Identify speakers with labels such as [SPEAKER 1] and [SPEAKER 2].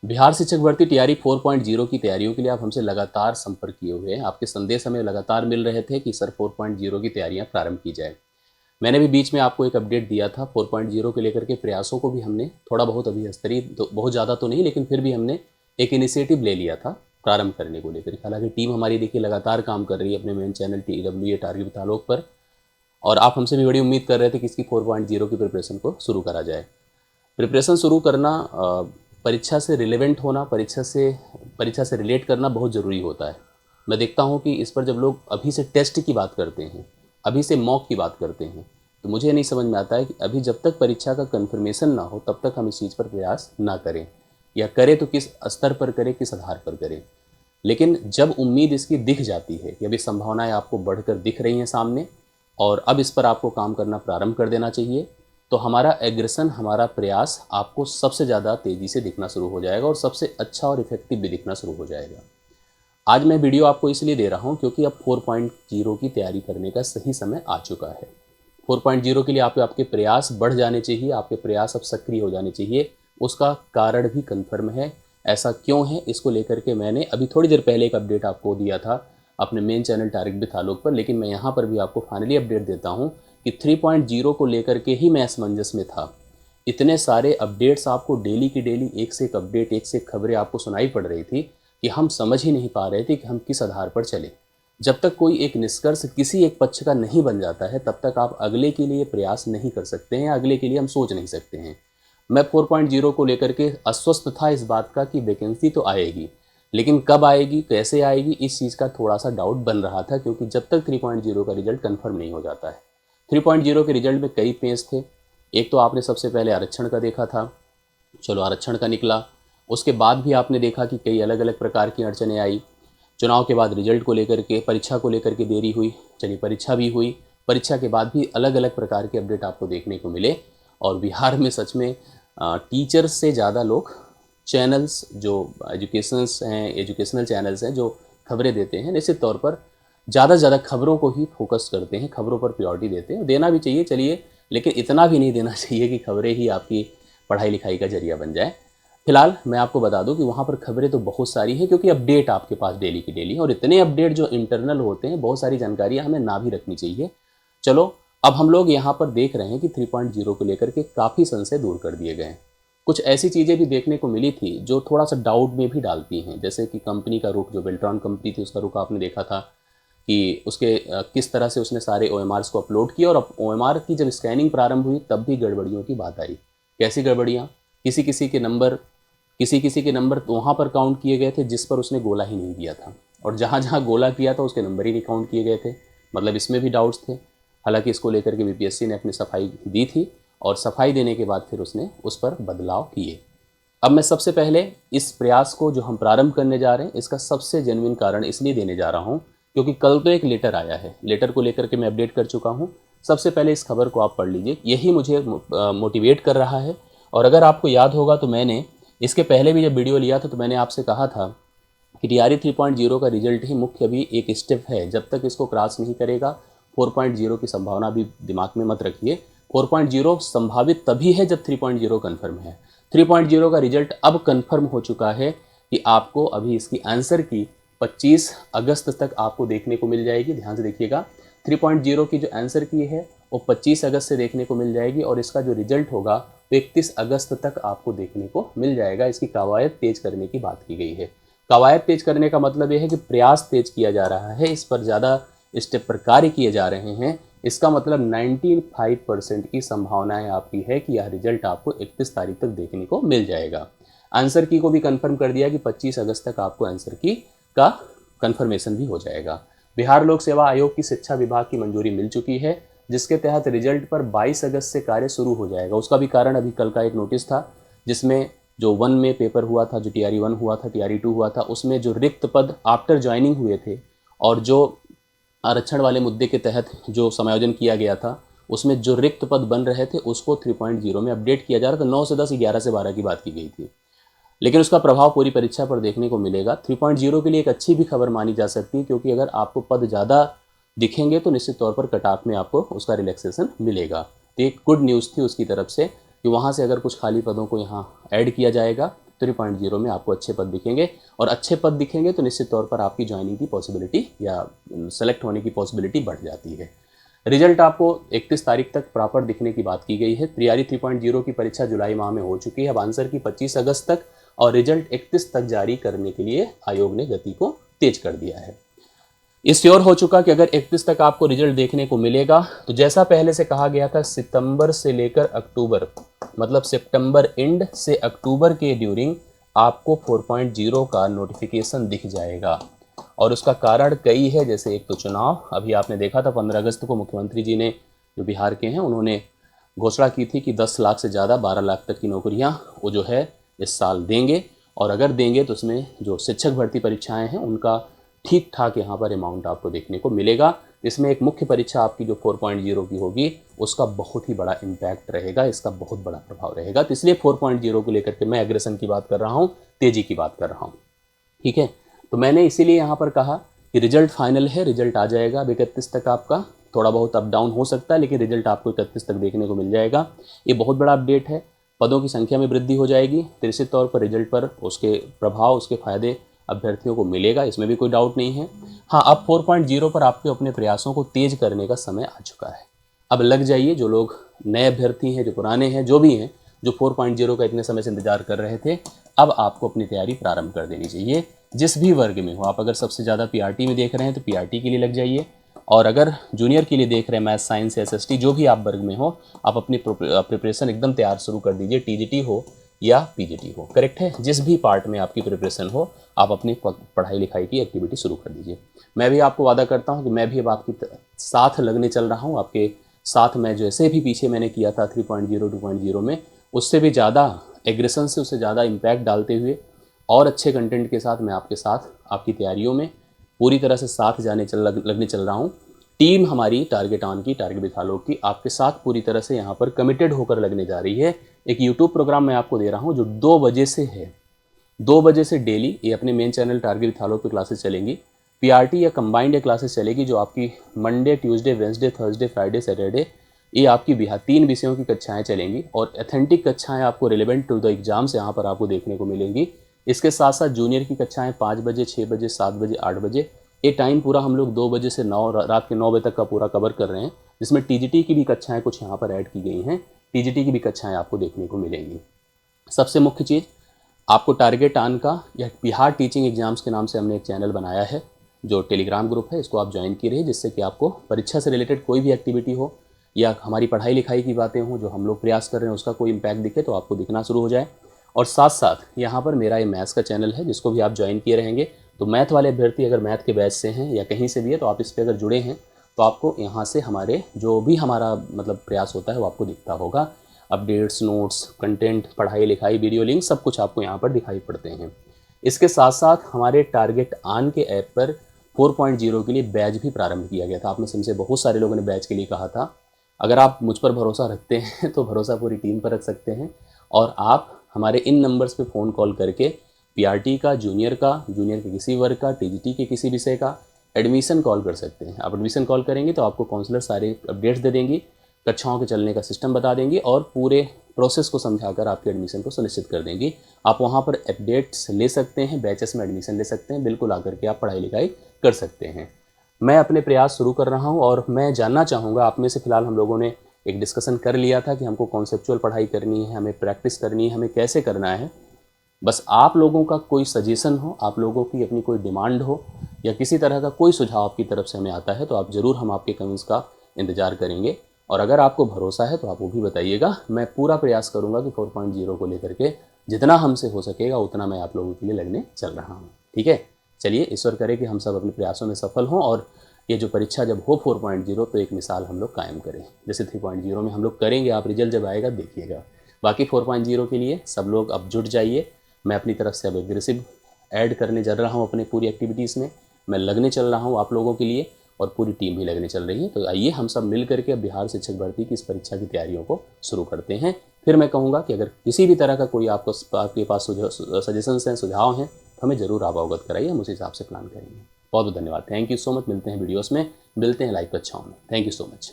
[SPEAKER 1] बिहार शिक्षक भर्ती तैयारी 4.0 की तैयारियों के लिए आप हमसे लगातार संपर्क किए हुए हैं। आपके संदेश हमें लगातार मिल रहे थे कि सर 4.0 की तैयारियां प्रारंभ की जाए। मैंने भी बीच में आपको एक अपडेट दिया था 4.0 को लेकर के प्रयासों को भी हमने थोड़ा बहुत अभी स्तरीय तो बहुत ज़्यादा तो नहीं, लेकिन फिर भी हमने एक इनिशिएटिव ले लिया था प्रारंभ करने को लेकर। हालांकि टीम हमारी देखिए लगातार काम कर रही है अपने main channel TWA target with Alok पर, और आप हमसे भी बड़ी उम्मीद कर रहे थे कि इसकी 4.0 की प्रिपरेशन को शुरू करा जाए। प्रिपरेशन शुरू करना, परीक्षा से रिलेवेंट होना, परीक्षा से रिलेट करना बहुत ज़रूरी होता है। मैं देखता हूँ कि इस पर जब लोग अभी से टेस्ट की बात करते हैं, अभी से मॉक की बात करते हैं, तो मुझे नहीं समझ में आता है कि अभी जब तक परीक्षा का कन्फर्मेशन ना हो तब तक हम इस चीज़ पर प्रयास ना करें, या करें तो किस स्तर पर करें, किस आधार पर करें। लेकिन जब उम्मीद इसकी दिख जाती है कि अभी संभावनाएं आपको बढ़कर दिख रही हैं सामने, और अब इस पर आपको काम करना प्रारंभ कर देना चाहिए, तो हमारा एग्रेशन, हमारा प्रयास आपको सबसे ज़्यादा तेज़ी से दिखना शुरू हो जाएगा और सबसे अच्छा और इफेक्टिव भी दिखना शुरू हो जाएगा। आज मैं वीडियो आपको इसलिए दे रहा हूं क्योंकि अब 4.0 की तैयारी करने का सही समय आ चुका है। 4.0 के लिए आपके प्रयास बढ़ जाने चाहिए, आपके प्रयास अब सक्रिय हो जाने चाहिए। उसका कारण भी कन्फर्म है। ऐसा क्यों है, इसको लेकर के मैंने अभी थोड़ी देर पहले एक अपडेट आपको दिया था अपने main channel target with Alok पर, लेकिन मैं यहाँ पर भी आपको फाइनली अपडेट देता हूँ कि 3.0 को लेकर के ही मैं असमंजस में था। इतने सारे अपडेट्स आपको डेली की डेली, एक से एक अपडेट, एक से एक खबरें आपको सुनाई पड़ रही थी कि हम समझ ही नहीं पा रहे थे कि हम किस आधार पर चलें। जब तक कोई एक निष्कर्ष किसी एक पक्ष का नहीं बन जाता है तब तक आप अगले के लिए प्रयास नहीं कर सकते हैं, अगले के लिए हम सोच नहीं सकते हैं। मैं 4.0 को लेकर के अस्वस्थ था इस बात का कि वैकेंसी तो आएगी, लेकिन कब आएगी, कैसे आएगी, इस चीज़ का थोड़ा सा डाउट बन रहा था, क्योंकि जब तक 3.0 का रिजल्ट कन्फर्म नहीं हो जाता है। 3.0 के रिजल्ट में कई पेज थे। एक तो आपने सबसे पहले आरक्षण का देखा था, चलो आरक्षण का निकला। उसके बाद भी आपने देखा कि कई अलग अलग प्रकार की अड़चनें आई। चुनाव के बाद रिजल्ट को लेकर के, परीक्षा को लेकर के देरी हुई, चलिए परीक्षा भी हुई। परीक्षा के बाद भी अलग अलग प्रकार के अपडेट आपको देखने को मिले, और बिहार में सच में टीचर्स से ज़्यादा लोग चैनल्स, जो एजुकेशनल चैनल्स हैं जो खबरें देते हैं, निश्चित तौर पर ज़्यादा से ज़्यादा खबरों को ही फोकस करते हैं, खबरों पर प्रायोरिटी देते हैं। देना भी चाहिए, चलिए, लेकिन इतना भी नहीं देना चाहिए कि खबरें ही आपकी पढ़ाई लिखाई का जरिया बन जाए। फिलहाल मैं आपको बता दूं कि वहाँ पर खबरें तो बहुत सारी हैं, क्योंकि अपडेट आपके पास डेली की डेली, और इतने अपडेट जो इंटरनल होते हैं, बहुत सारी जानकारियाँ हमें ना भी रखनी चाहिए। चलो, अब हम लोग यहाँ पर देख रहे हैं कि 3.0 को लेकर के काफ़ी संशय दूर कर दिए गए। कुछ ऐसी चीज़ें भी देखने को मिली थी जो थोड़ा सा डाउट में भी डालती हैं, जैसे कि कंपनी का रुख, जो बेल्ट्रॉन कंपनी थी उसका रुख आपने देखा था कि उसके किस तरह से उसने सारे OMRs को अपलोड किया, और OMR की जब स्कैनिंग प्रारंभ हुई तब भी गड़बड़ियों की बात आई। कैसी गड़बड़ियाँ? किसी किसी के नंबर वहाँ पर काउंट किए गए थे जिस पर उसने गोला ही नहीं दिया था, और जहाँ जहाँ गोला किया था उसके नंबर ही नहीं काउंट किए गए थे। मतलब इसमें भी डाउट्स थे। हालांकि इसको लेकर के BPSC ने अपनी सफाई दी थी, और सफाई देने के बाद फिर उसने उस पर बदलाव किए। अब मैं सबसे पहले इस प्रयास को जो हम प्रारंभ करने जा रहे हैं, इसका सबसे जेन्युइन कारण इसलिए देने जा रहा हूँ क्योंकि कल तो एक लेटर आया है, लेटर को लेकर के मैं अपडेट कर चुका हूँ। सबसे पहले इस खबर को आप पढ़ लीजिए, यही मुझे मोटिवेट कर रहा है। और अगर आपको याद होगा तो मैंने इसके पहले भी जब वीडियो लिया था तो मैंने आपसे कहा था कि TRE 3.0 का रिजल्ट ही मुख्य अभी एक स्टेप है। जब तक इसको क्रॉस नहीं करेगा, 4.0 की संभावना भी दिमाग में मत रखिए। 4.0 संभावित तभी है जब 3.0 कन्फर्म है। 3.0 का रिजल्ट अब कन्फर्म हो चुका है कि आपको अभी इसकी आंसर की 25 अगस्त तक आपको देखने को मिल जाएगी। ध्यान से देखिएगा, 3.0 की जो आंसर की है वो 25 अगस्त से देखने को मिल जाएगी, और इसका जो रिजल्ट होगा वो 31 अगस्त तक आपको देखने को मिल जाएगा। इसकी कवायद तेज करने की बात की गई है। कवायद तेज करने का मतलब यह है कि प्रयास तेज किया जा रहा है, इस पर ज़्यादा स्टेप पर कार्य किए जा रहे हैं। इसका मतलब 95% की संभावनाएं आपकी है कि यह रिजल्ट आपको 31 तारीख तक देखने को मिल जाएगा। आंसर की को भी कंफर्म कर दिया कि 25 अगस्त तक आपको आंसर की का कंफर्मेशन भी हो जाएगा। बिहार लोक सेवा आयोग की शिक्षा विभाग की मंजूरी मिल चुकी है, जिसके तहत रिजल्ट पर 22 अगस्त से कार्य शुरू हो जाएगा। उसका भी कारण अभी कल का एक नोटिस था, जिसमें जो 1 में पेपर हुआ था, जो TRE 1 हुआ था, TRE 2 हुआ था, उसमें जो रिक्त पद आफ्टर ज्वाइनिंग हुए थे और जो आरक्षण वाले मुद्दे के तहत जो समायोजन किया गया था, उसमें जो रिक्त पद बन रहे थे उसको 3.0 में अपडेट किया जा रहा था। 9 से 10, 11 से 12 की बात की गई थी, लेकिन उसका प्रभाव पूरी परीक्षा पर देखने को मिलेगा। 3.0 के लिए एक अच्छी भी खबर मानी जा सकती है, क्योंकि अगर आपको पद ज़्यादा दिखेंगे तो निश्चित तौर पर कट ऑफ में आपको उसका रिलैक्सेशन मिलेगा। तो एक गुड न्यूज़ थी उसकी तरफ से कि वहाँ से अगर कुछ खाली पदों को यहाँ ऐड किया जाएगा 3.0 में आपको अच्छे पद दिखेंगे, और अच्छे पद दिखेंगे तो निश्चित तौर पर आपकी ज्वाइनिंग की पॉसिबिलिटी या सेलेक्ट होने की पॉसिबिलिटी बढ़ जाती है। रिजल्ट आपको 31 तारीख तक प्रॉपर दिखने की बात की गई है। प्रियारी 3.0 की परीक्षा जुलाई माह में हो चुकी है। अब आंसर की 25 अगस्त तक और रिजल्ट 31 तक जारी करने के लिए आयोग ने गति को तेज कर दिया है। ये श्योर हो चुका कि अगर 31 तक आपको रिजल्ट देखने को मिलेगा तो जैसा पहले से कहा गया था, सितंबर से लेकर अक्टूबर, मतलब सितंबर एंड से अक्टूबर के ड्यूरिंग आपको 4.0 का नोटिफिकेशन दिख जाएगा। और उसका कारण कई है, जैसे एक तो चुनाव, अभी आपने देखा था 15 अगस्त को मुख्यमंत्री जी ने, जो बिहार के हैं, उन्होंने घोषणा की थी कि 10 लाख से ज़्यादा 12 लाख तक की नौकरियां वो जो है इस साल देंगे, और अगर देंगे तो उसमें जो शिक्षक भर्ती परीक्षाएं हैं उनका ठीक ठाक यहाँ पर अमाउंट आपको देखने को मिलेगा। इसमें एक मुख्य परीक्षा आपकी जो 4.0 की होगी उसका बहुत ही बड़ा इम्पैक्ट रहेगा, इसका बहुत बड़ा प्रभाव रहेगा। तो इसलिए 4.0 को लेकर के मैं एग्रेशन की बात कर रहा हूँ, तेज़ी की बात कर रहा हूँ, ठीक है। तो मैंने इसीलिए यहाँ पर कहा कि रिजल्ट फाइनल है, रिजल्ट आ जाएगा अब 31 तक। आपका थोड़ा बहुत अप डाउन हो सकता है, लेकिन रिजल्ट आपको 31 तक देखने को मिल जाएगा। ये बहुत बड़ा अपडेट है। पदों की संख्या में वृद्धि हो जाएगी, तो निश्चित तौर पर रिजल्ट पर उसके प्रभाव, उसके फायदे अभ्यर्थियों को मिलेगा, इसमें भी कोई डाउट नहीं है। हाँ, अब 4.0 पर आपके अपने प्रयासों को तेज करने का समय आ चुका है। अब लग जाइए, जो लोग नए अभ्यर्थी हैं, जो पुराने हैं, जो भी हैं, जो 4.0 का इतने समय से इंतजार कर रहे थे, अब आपको अपनी तैयारी प्रारंभ कर देनी चाहिए। जिस भी वर्ग में हो आप, अगर सबसे ज़्यादा पीआरटी में देख रहे हैं तो पीआरटी के लिए लग जाइए, और अगर जूनियर के लिए देख रहे हैं, मैथ, साइंस, एसएसटी, जो भी आप वर्ग में हो, आप अपनी प्रिपरेशन एकदम तैयार शुरू कर दीजिए। टीजीटी हो या पीजीटी हो, करेक्ट है, जिस भी पार्ट में आपकी प्रिपरेशन हो, आप अपनी पढ़ाई लिखाई की एक्टिविटी शुरू कर दीजिए। मैं भी आपको वादा करता हूँ कि मैं भी अब आपके साथ लगने चल रहा हूँ। आपके साथ मैं जैसे भी पीछे मैंने किया था 3.0 2.0 में, उससे भी ज़्यादा एग्रेशन से, उससे ज़्यादा इम्पैक्ट डालते हुए और अच्छे कंटेंट के साथ मैं आपके साथ आपकी तैयारियों में पूरी तरह से साथ लगने चल रहा हूँ। टीम हमारी टारगेट ऑन की, टारगेट विथ आलोक की, आपके साथ पूरी तरह से यहाँ पर कमिटेड होकर लगने जा रही है। एक यूट्यूब प्रोग्राम मैं आपको दे रहा हूँ जो 2 बजे से है, 2 बजे से डेली ये अपने मेन चैनल टारगेट विथ आलोक पे क्लासेस चलेंगी। पीआरटी या कंबाइंड क्लासेस चलेगी, जो आपकी Monday, Tuesday, Wednesday, Thursday, Friday, Saturday, ये आपकी बिहार 3 विषयों की कक्षाएं चलेंगी, और ऑथेंटिक कक्षाएं आपको रिलेवेंट टू द एग्जाम्स यहाँ पर आपको देखने को मिलेंगी। इसके साथ साथ जूनियर की कक्षाएं 5 बजे, 6 बजे, 7 बजे, 8 बजे, ये टाइम पूरा हम लोग 2 बजे से रात के 9 बजे तक का पूरा कवर कर रहे हैं, जिसमें टीजीटी की भी कक्षाएं कुछ यहाँ पर ऐड की गई हैं। टीजीटी की भी कक्षाएं आपको देखने को मिलेंगी। सबसे मुख्य चीज़, आपको टारगेट ऑन का या बिहार टीचिंग एग्जाम्स के नाम से हमने एक चैनल बनाया है, जो टेलीग्राम ग्रुप है, इसको आप ज्वाइन कीजिए, जिससे कि आपको परीक्षा से रिलेटेड कोई भी एक्टिविटी हो या हमारी पढ़ाई लिखाई की बातें हों, जो हम लोग प्रयास कर रहे हैं, उसका कोई इम्पैक्ट दिखे तो आपको दिखना शुरू हो जाए। और साथ साथ यहाँ पर मेरा ये मैथ्स का चैनल है, जिसको भी आप ज्वाइन किए रहेंगे, तो मैथ वाले अभ्यर्थी अगर मैथ के बैच से हैं या कहीं से भी है, तो आप इस पर अगर जुड़े हैं तो आपको यहाँ से हमारे जो भी हमारा मतलब प्रयास होता है वो आपको दिखता होगा। अपडेट्स, नोट्स, कंटेंट, पढ़ाई लिखाई, वीडियो लिंक, सब कुछ आपको यहाँ पर दिखाई पड़ते हैं। इसके साथ साथ हमारे टारगेट ऑन के ऐप पर 4.0 के लिए बैच भी प्रारंभ किया गया था। आप में से बहुत सारे लोगों ने बैच के लिए कहा था। अगर आप मुझ पर भरोसा रखते हैं तो भरोसा पूरी टीम पर रख सकते हैं, और आप हमारे इन नंबर्स पे फ़ोन कॉल करके पीआरटी का, जूनियर के किसी वर्ग का, टीजीटी के किसी विषय का एडमिशन कॉल कर सकते हैं। आप एडमिशन कॉल करेंगे तो आपको काउंसलर सारे अपडेट्स दे देंगी, कक्षाओं के चलने का सिस्टम बता देंगी, और पूरे प्रोसेस को समझाकर आपके एडमिशन को सुनिश्चित कर देंगी। आप वहाँ पर अपडेट्स ले सकते हैं, बैचेस में एडमिशन ले सकते हैं, बिल्कुल आकर के आप पढ़ाई लिखाई कर सकते हैं। मैं अपने प्रयास शुरू कर रहा हूँ, और मैं जानना चाहूँगा आप में से, फिलहाल हम लोगों ने एक डिस्कशन कर लिया था कि हमको कॉन्सेप्चुअल पढ़ाई करनी है, हमें प्रैक्टिस करनी है, हमें कैसे करना है। बस आप लोगों का कोई सजेशन हो, आप लोगों की अपनी कोई डिमांड हो, या किसी तरह का कोई सुझाव आपकी तरफ से हमें आता है, तो आप ज़रूर हम आपके कमेंट्स का इंतज़ार करेंगे। और अगर आपको भरोसा है तो आप वो भी बताइएगा। मैं पूरा प्रयास करूँगा कि 4.0 को लेकर के जितना हमसे हो सकेगा उतना मैं आप लोगों के लिए लगने चल रहा हूँ, ठीक है। चलिए, ईश्वर करे कि हम सब अपने प्रयासों में सफल हों, और ये जो परीक्षा जब हो 4.0 तो एक मिसाल हम लोग कायम करें, जैसे 3.0 में हम लोग करेंगे। आप रिजल्ट जब आएगा देखिएगा। बाकी 4.0 के लिए सब लोग अब जुट जाइए। मैं अपनी तरफ से अब एग्रेसिव ऐड करने जा रहा हूँ अपने पूरी एक्टिविटीज़ में। मैं लगने चल रहा हूँ आप लोगों के लिए, और पूरी टीम भी लगने चल रही है। तो आइए हम सब मिल करके अब बिहार शिक्षक भर्ती की इस परीक्षा की तैयारियों को शुरू करते हैं। फिर मैं कहूँगा कि अगर किसी भी तरह का कोई आपके पास सजेशंस हैं, सुझाव हैं, तो हमें ज़रूर आप अवगत कराइए, हम उस हिसाब से प्लान करेंगे। बहुत बहुत धन्यवाद। Thank you so much. मिलते हैं वीडियोस में, मिलते हैं लाइव कक्षाओं में। Thank you so much.